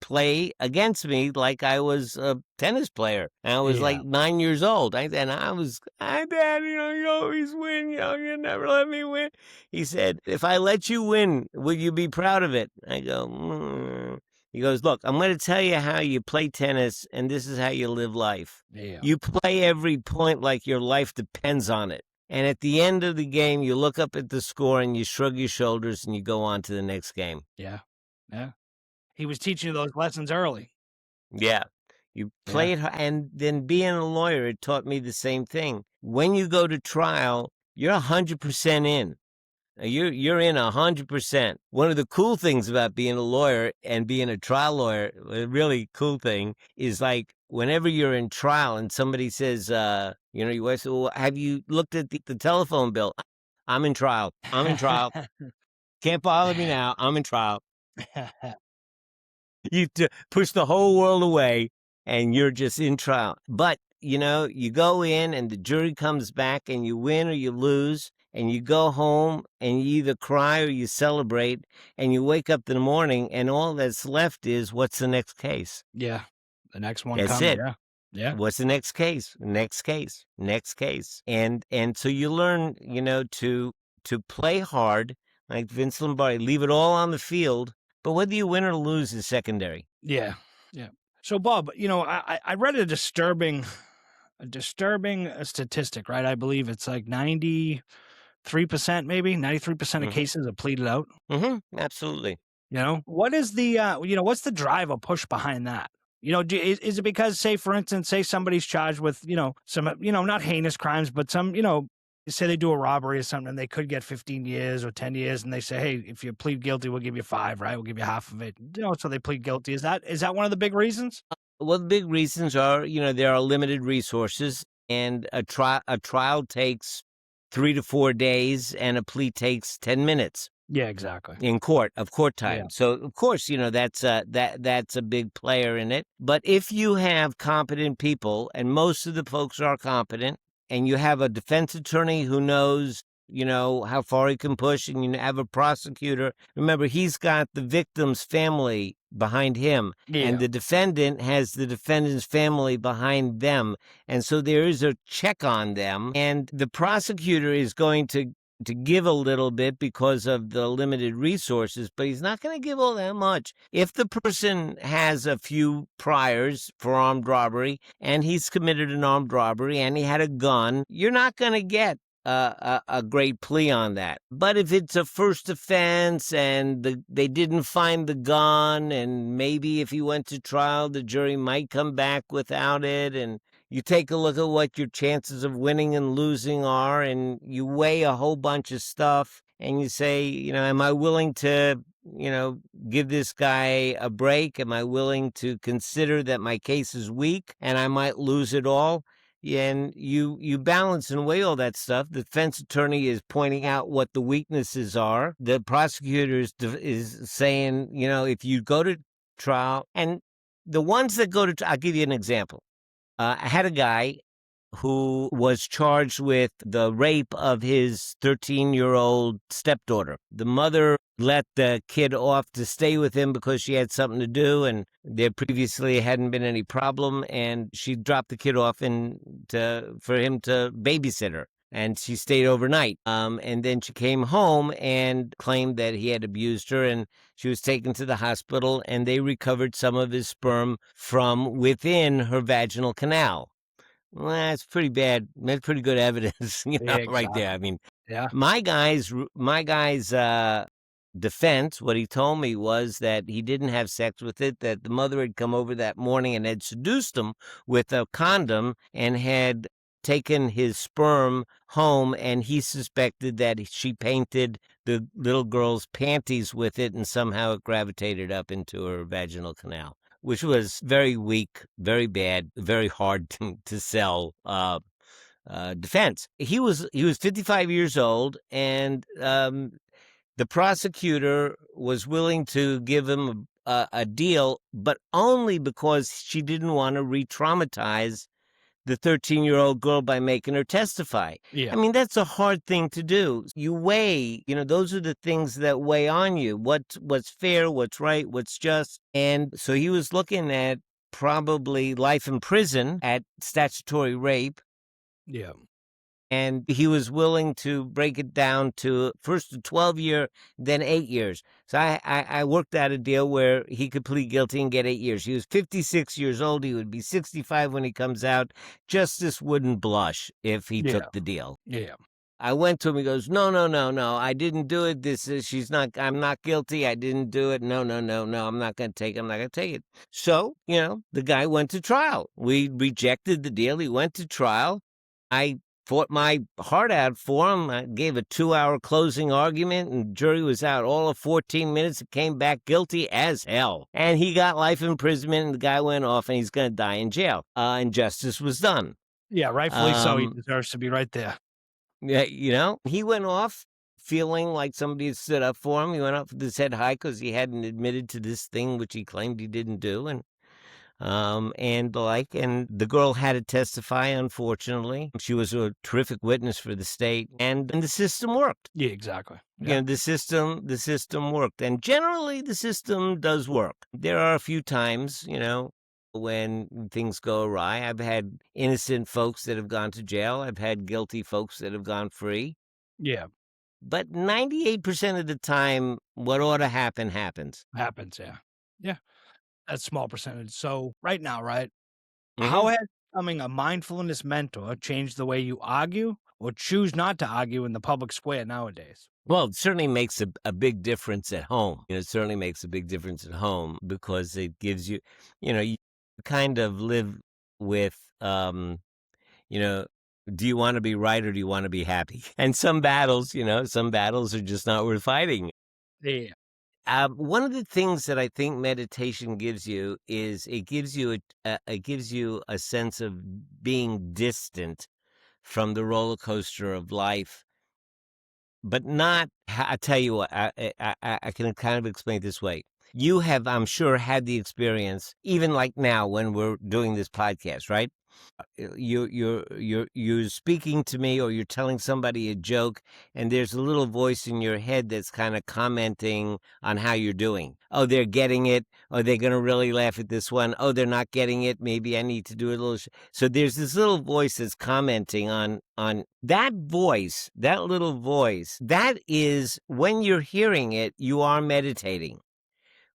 play against me like I was a tennis player. And I was like 9 years old. Dad, you always win. You never let me win. He said, if I let you win, will you be proud of it? I go, He goes, look, I'm going to tell you how you play tennis, and this is how you live life. Yeah. You play every point like your life depends on it. And at the end of the game, you look up at the score and you shrug your shoulders and you go on to the next game. Yeah. Yeah. He was teaching you those lessons early. Yeah. You play it, and then being a lawyer, it taught me the same thing. When you go to trial, you're 100% in. You're in 100%. One of the cool things about being a lawyer and being a trial lawyer, a really cool thing, is like whenever you're in trial and somebody says, your wife says, well, have you looked at the telephone bill? I'm in trial. I'm in trial. Can't bother me now. I'm in trial. You push the whole world away and you're just in trial. But, you go in and the jury comes back and you win or you lose. And you go home and you either cry or you celebrate, and you wake up in the morning and all that's left is, what's the next case? Yeah. The next one That's comes. it. Yeah. What's the next case? Next case. Next case. And so you learn, to play hard, like Vince Lombardi, leave it all on the field, but whether you win or lose is secondary. Yeah. Yeah. So, Bob, I read a disturbing statistic, right? I believe it's like 93%, maybe 93% of cases are pleaded out. Absolutely. What is the, what's the drive or push behind that? Is it because, say, for instance, say somebody's charged with, some, not heinous crimes, but some, say they do a robbery or something and they could get 15 years or 10 years, and they say, hey, if you plead guilty, we'll give you 5, right? We'll give you half of it. So they plead guilty. Is that one of the big reasons? Well, the big reasons are, there are limited resources, and a trial takes 3 to 4 days, and a plea takes 10 minutes. Yeah, exactly. In court time. Yeah. So of course, that's a big player in it. But if you have competent people, and most of the folks are competent, and you have a defense attorney who knows how far he can push, and you have a prosecutor. Remember, he's got the victim's family behind him, and Yeah. the defendant has the defendant's family behind them. And so there is a check on them, and the prosecutor is going to give a little bit because of the limited resources, but he's not going to give all that much. If the person has a few priors for armed robbery and he's committed an armed robbery and he had a gun, you're not going to get a great plea on that. But if it's a first offense and they didn't find the gun, and maybe if he went to trial, the jury might come back without it, and you take a look at what your chances of winning and losing are, and you weigh a whole bunch of stuff, and you say, am I willing to, give this guy a break? Am I willing to consider that my case is weak and I might lose it all? And you balance and weigh all that stuff. The defense attorney is pointing out what the weaknesses are. The prosecutor is saying, if you go to trial, and the ones that go to, I'll give you an example. I had a guy who was charged with the rape of his 13-year-old stepdaughter. The mother let the kid off to stay with him because she had something to do, and there previously hadn't been any problem, and she dropped the kid off for him to babysit her. And she stayed overnight. And then she came home and claimed that he had abused her, and she was taken to the hospital, and they recovered some of his sperm from within her vaginal canal. Well, that's pretty bad. That's pretty good evidence, Yeah, right there. exactly. I mean, Yeah. my guy's defense, what he told me was that he didn't have sex with it, that the mother had come over that morning and had seduced him with a condom and had taken his sperm home, and he suspected that she painted the little girl's panties with it, and somehow it gravitated up into her vaginal canal, which was very weak, very bad, very hard to sell defense. He was 55 years old, and the prosecutor was willing to give him a deal, but only because she didn't want to re-traumatize the 13-year-old girl by making her testify. Yeah. I mean, that's a hard thing to do. You weigh, those are the things that weigh on you. What's fair, what's right, what's just. And so he was looking at probably life in prison at statutory rape. Yeah. And he was willing to break it down to first a 12-year, then 8 years. So I worked out a deal where he could plead guilty and get 8 years. He was 56 years old. He would be 65 when he comes out. Justice wouldn't blush if he took the deal. Yeah. I went to him. He goes, no, I didn't do it. I'm not guilty. I didn't do it. No, I'm not going to take it. I'm not going to take it. So, the guy went to trial. We rejected the deal. He went to trial. I fought my heart out for him. I gave a 2-hour closing argument, and the jury was out all of 14 minutes. It came back guilty as hell. And he got life imprisonment, and the guy went off, and he's going to die in jail. And justice was done. Yeah, rightfully so. He deserves to be right there. Yeah, he went off feeling like somebody had stood up for him. He went off with his head high because he hadn't admitted to this thing which he claimed he didn't do. And the girl had to testify, unfortunately. She was a terrific witness for the state, and the system worked. Yeah, exactly. Yeah. The system worked, and generally the system does work. There are a few times, when things go awry. I've had innocent folks that have gone to jail. I've had guilty folks that have gone free. Yeah. But 98% of the time, what ought to happen happens. Happens, yeah. Yeah. That's small percentage. So right now, right? Mhm. How has becoming a mindfulness mentor changed the way you argue or choose not to argue in the public square nowadays? Well, it certainly makes a big difference at home. It certainly makes a big difference at home because it gives you, you kind of live with, do you want to be right or do you want to be happy? And some battles are just not worth fighting. Yeah. One of the things that I think meditation gives you is it gives you a sense of being distant from the roller coaster of life, but not. I tell you what, I can kind of explain it this way. You have, I'm sure, had the experience, even like now when we're doing this podcast, right? you're speaking to me, or you're telling somebody a joke, and there's a little voice in your head that's kind of commenting on how you're doing. Oh, they're getting it. Are they going to really laugh at this one? Oh, they're not getting it. Maybe I need to do a little. So there's this little voice that's commenting on that voice, that little voice. That is, when you're hearing it, you are meditating.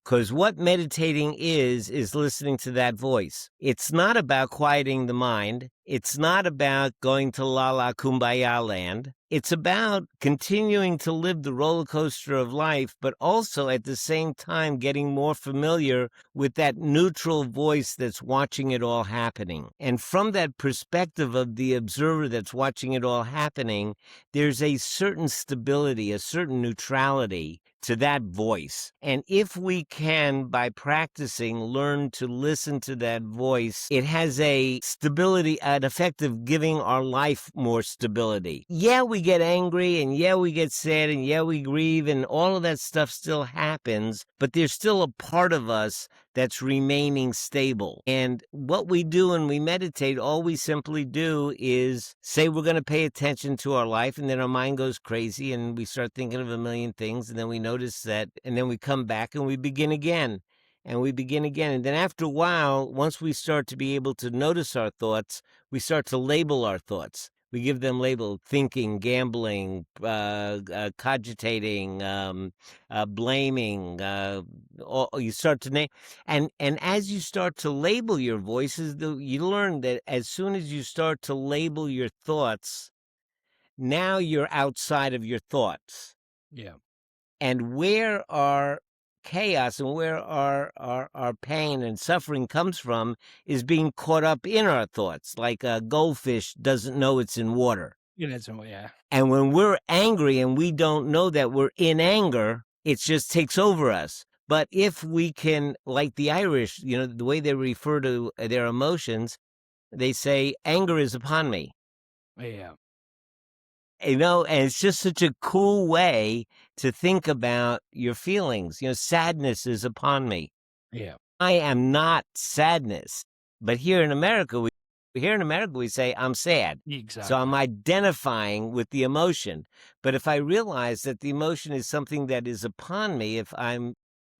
Because what meditating is listening to that voice. It's not about quieting the mind. It's not about going to La La Kumbaya land. It's about continuing to live the roller coaster of life, but also at the same time getting more familiar with that neutral voice that's watching it all happening. And from that perspective of the observer that's watching it all happening, there's a certain stability, a certain neutrality to that voice. And if we can, by practicing, learn to listen to that voice, it has a stability, an effect of giving our life more stability. Yeah, we get angry, and yeah, we get sad, and yeah, we grieve, and all of that stuff still happens, but there's still a part of us that's remaining stable. And what we do when we meditate, all we simply do is say we're going to pay attention to our life, and then our mind goes crazy, and we start thinking of a million things, and then we notice that, and then we come back and we begin again. And we begin again. And then after a while, once we start to be able to notice our thoughts, we start to label our thoughts. We give them label: thinking, gambling, cogitating, blaming. You start to name, and as you start to label your voices, you learn that as soon as you start to label your thoughts, now you're outside of your thoughts. Yeah. And where our chaos and where our pain and suffering comes from is being caught up in our thoughts, like a goldfish doesn't know it's in water. Yeah. And when we're angry and we don't know that we're in anger, it just takes over us. But if we can, like the Irish, the way they refer to their emotions, they say, anger is upon me. Yeah. And it's just such a cool way to think about your feelings. Sadness is upon me. Yeah. I am not sadness. But here in America, we say I'm sad. Exactly. So I'm identifying with the emotion. But if I realize that the emotion is something that is upon me, if I'm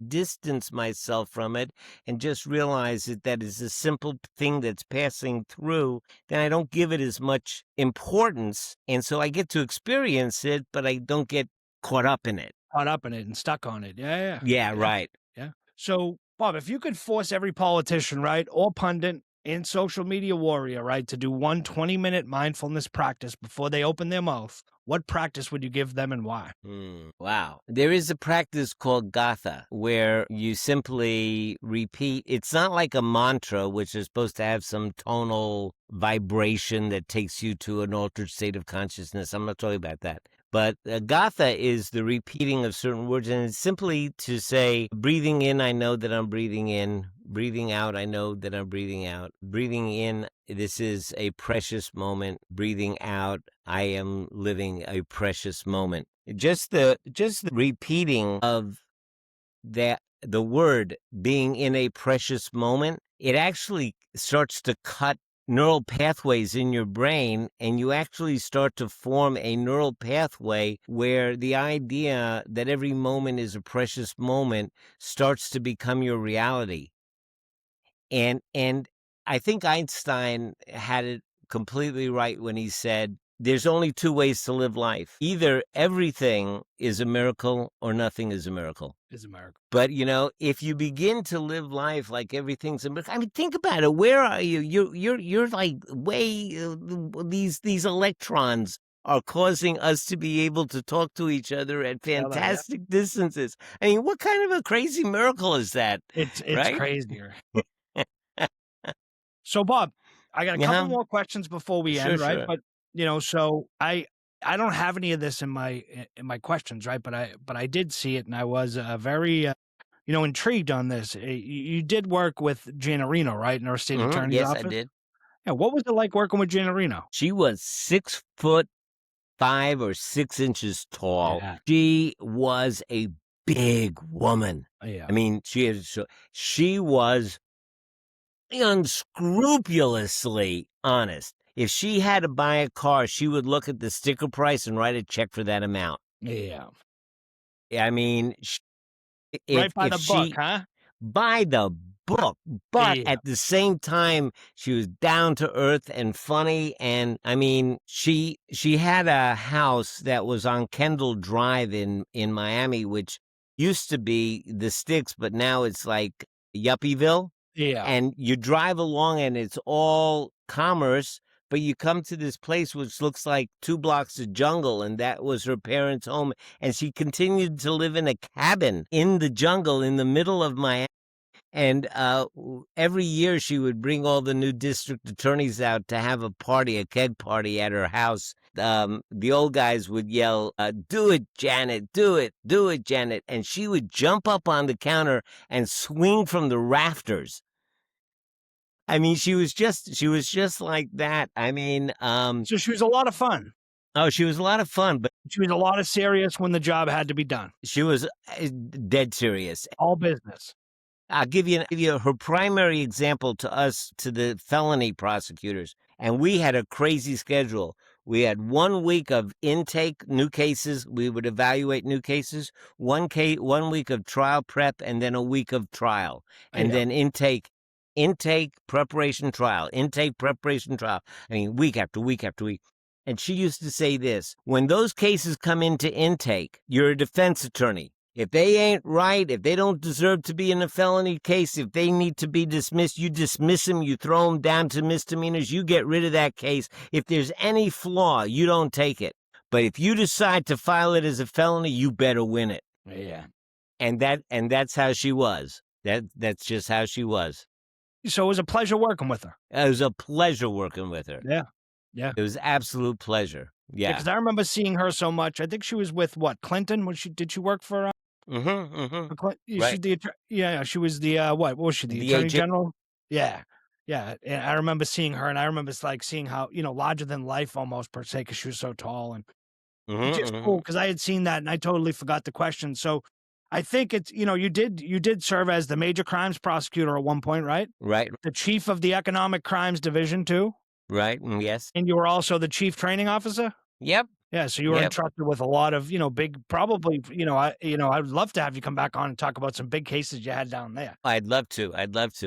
distance myself from it and just realize that is a simple thing that's passing through, then I don't give it as much importance. And so I get to experience it, but I don't get caught up in it. Caught up in it and stuck on it. Yeah. Yeah, right. Yeah. So, Bob, if you could force every politician, right, or pundit and social media warrior, right, to do one 20-minute mindfulness practice before they open their mouth, what practice would you give them and why? Wow. There is a practice called Gatha where you simply repeat. It's not like a mantra, which is supposed to have some tonal vibration that takes you to an altered state of consciousness. I'm not talking about that. But Gatha is the repeating of certain words, and it's simply to say, breathing in, I know that I'm breathing in. Breathing out, I know that I'm breathing out. Breathing in, this is a precious moment. Breathing out, I am living a precious moment. Just the repeating of that, the word being in a precious moment, it actually starts to cut neural pathways in your brain, and you actually start to form a neural pathway where the idea that every moment is a precious moment starts to become your reality. And I think Einstein had it completely right when he said, there's only two ways to live life. Either everything is a miracle or nothing is a miracle. Is America. But, if you begin to live life like everything's a miracle, I mean, think about it. Where are you? You're like way, these electrons are causing us to be able to talk to each other at fantastic distances. I mean, what kind of a crazy miracle is that? It's right? crazier. So, Bob, I got a couple more questions before we end, right? Sure. But so I don't have any of this in my questions, right? But I did see it, and I was very intrigued on this. You did work with Jana Reno, right, in our state attorney's yes, office? I did. Yeah. What was it like working with Jana Reno? She was 6'5" or 6 inches tall. Yeah. She was a big woman. Yeah. I mean, she was unscrupulously honest. If she had to buy a car, she would look at the sticker price and write a check for that amount. Yeah. I mean, Right by if the book, she huh? by the book, but Yeah. at the same time, she was down to earth and funny. And I mean, she had a house that was on Kendall Drive in Miami, which used to be the Sticks, but now it's like Yuppieville. Yeah. And you drive along and it's all commerce, but you come to this place which looks like 2 blocks of jungle, and that was her parents' home. And she continued to live in a cabin in the jungle in the middle of Miami. And every year she would bring all the new district attorneys out to have a party, a keg party at her house. The old guys would yell, "Do it, Janet! Do it! Do it, Janet!" And she would jump up on the counter and swing from the rafters. I mean, she was just like that. I mean, So she was a lot of fun. oh, she was a lot of fun, but She was a lot of serious when the job had to be done. she was dead serious. All business. I'll give you her primary example to us, to the felony prosecutors, and we had a crazy schedule. We had 1 week of intake, new cases. We would evaluate new cases. 1 week of trial prep, and then a week of trial, and Yeah. then intake, preparation, trial, intake, preparation, trial. I mean, week after week after week. And she used to say this: when those cases come into intake, you're a defense attorney. If they ain't right, if they don't deserve to be in a felony case, if they need to be dismissed, you dismiss them, you throw them down to misdemeanors, you get rid of that case. If there's any flaw, you don't take it. But if you decide to file it as a felony, you better win it. Yeah. And that's how she was. That's just how she was. So it was a pleasure working with her. It was a pleasure working with her. Yeah. Yeah. It was absolute pleasure. Yeah. Because I remember seeing her so much. I think she was with what, Clinton? Did she work for? Right. She was the what was she, the Attorney General? Yeah. Yeah. And I remember seeing her, and I remember like seeing how, larger than life almost, per se, because she was so tall, and just cool, because I had seen that and I totally forgot the question. So I think it's, you did serve as the major crimes prosecutor at one point, right? Right. The chief of the economic crimes division too. Right. Yes. And you were also the chief training officer. Yep. Yeah, so you were entrusted with a lot of, big, probably, I'd love to have you come back on and talk about some big cases you had down there. I'd love to.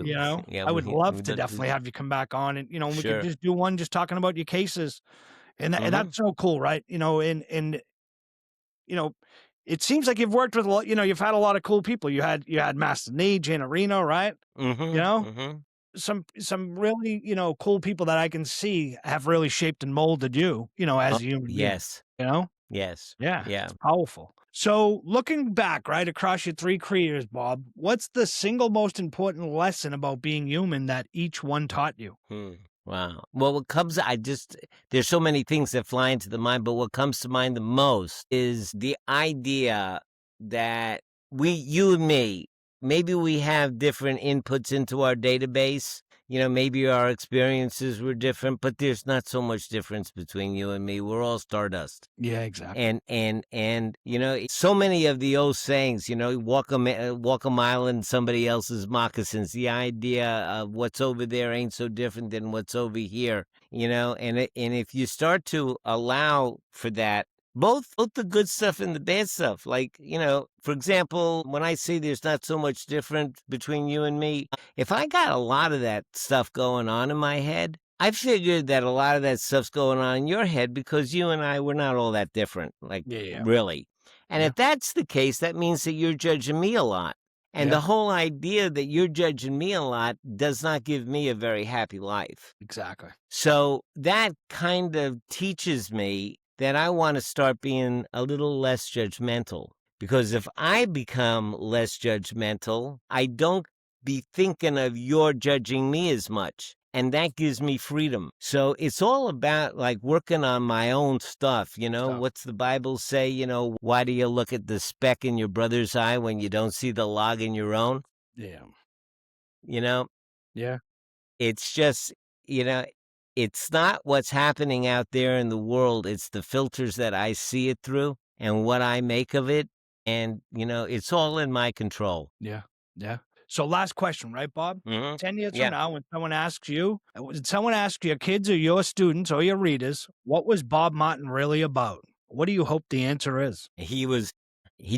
Yeah, I would love to definitely have you come back on, and, we could just do one just talking about your cases. And that's so cool, right? And it seems like you've worked with a lot, you've had a lot of cool people. You had Master Nee, Jana Reno, right? Some really, cool people that I can see have really shaped and molded you, as a human being. Yes. Yes. Yeah. Yeah. It's powerful. So looking back, right, across your 3 careers, Bob, what's the single most important lesson about being human that each one taught you? Wow. Well, there's so many things that fly into the mind, but what comes to mind the most is the idea that you and me, maybe we have different inputs into our database. Maybe our experiences were different, but there's not so much difference between you and me. We're all stardust. Yeah, exactly. And so many of the old sayings, walk a mile in somebody else's moccasins. The idea of what's over there ain't so different than what's over here. And if you start to allow for that, both the good stuff and the bad stuff. Like, for example, when I say there's not so much different between you and me, if I got a lot of that stuff going on in my head, I figured that a lot of that stuff's going on in your head because you and I were not all that different, really. And if that's the case, that means that you're judging me a lot. And the whole idea that you're judging me a lot does not give me a very happy life. Exactly. So that kind of teaches me that I want to start being a little less judgmental. Because if I become less judgmental, I don't be thinking of you're judging me as much. And that gives me freedom. So it's all about like working on my own stuff. What's the Bible say? Why do you look at the speck in your brother's eye when you don't see the log in your own? Yeah. Yeah. It's just, it's not what's happening out there in the world. It's the filters that I see it through and what I make of it. And, it's all in my control. Yeah. Yeah. So last question, right, Bob? Hmm. 10 years Yeah. from now, when someone asks you, your kids or your students or your readers, what was Bob Martin really about? What do you hope the answer is? He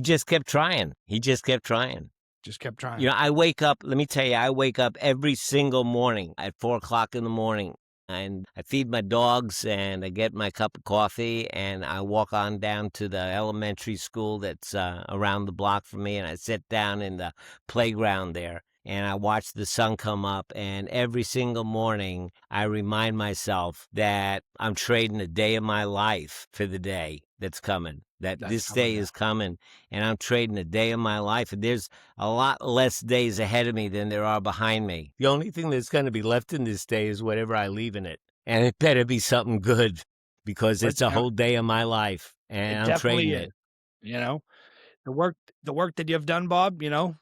just kept trying. He just kept trying. Just kept trying. You know, I wake up, let me tell you, I wake up every single morning at 4 o'clock in the morning, and I feed my dogs and I get my cup of coffee and I walk on down to the elementary school that's around the block from me, and I sit down in the playground there and I watch the sun come up, and every single morning I remind myself that I'm trading a day of my life for the day that's coming, that That's this coming day now. is coming, and I'm trading a day of my life, and there's a lot less days ahead of me than there are behind me. The only thing that's going to be left in this day is whatever I leave in it. And it better be something good, because Well, it's a whole day of my life and it I'm definitely trading is. it. You know, the work that you've done, Bob,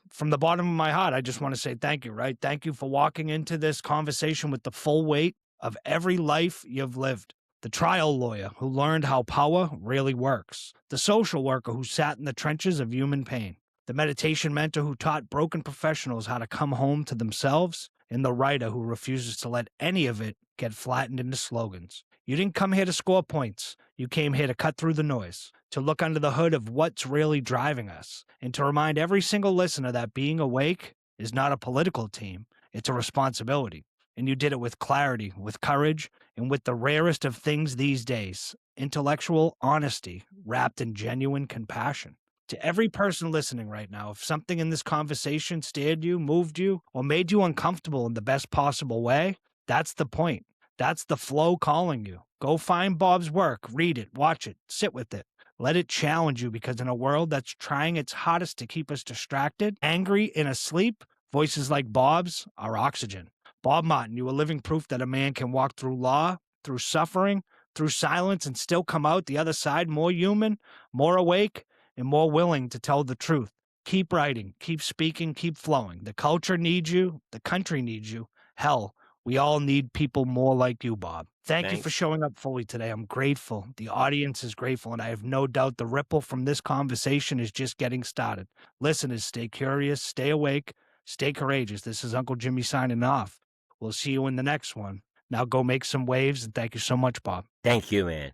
from the bottom of my heart, I just want to say thank you, right? Thank you for walking into this conversation with the full weight of every life you've lived. The trial lawyer who learned how power really works. The social worker who sat in the trenches of human pain. The meditation mentor who taught broken professionals how to come home to themselves. And the writer who refuses to let any of it get flattened into slogans. You didn't come here to score points. You came here to cut through the noise, to look under the hood of what's really driving us, and to remind every single listener that being awake is not a political team, it's a responsibility. And you did it with clarity, with courage, and with the rarest of things these days, intellectual honesty wrapped in genuine compassion. To every person listening right now, if something in this conversation scared you, moved you, or made you uncomfortable in the best possible way, that's the point. That's the flow calling you. Go find Bob's work, read it, watch it, sit with it. Let it challenge you, because in a world that's trying its hardest to keep us distracted, angry, and asleep, voices like Bob's are oxygen. Bob Martin, you are living proof that a man can walk through law, through suffering, through silence, and still come out the other side more human, more awake, and more willing to tell the truth. Keep writing, keep speaking, keep flowing. The culture needs you, the country needs you. Hell, we all need people more like you, Bob. Thank you for Thanks. showing up fully today. I'm grateful. The audience is grateful, and I have no doubt the ripple from this conversation is just getting started. Listeners, stay curious, stay awake, stay courageous. This is Uncle Jimmy signing off. We'll see you in the next one. Now go make some waves, and thank you so much, Bob. Thank you, man.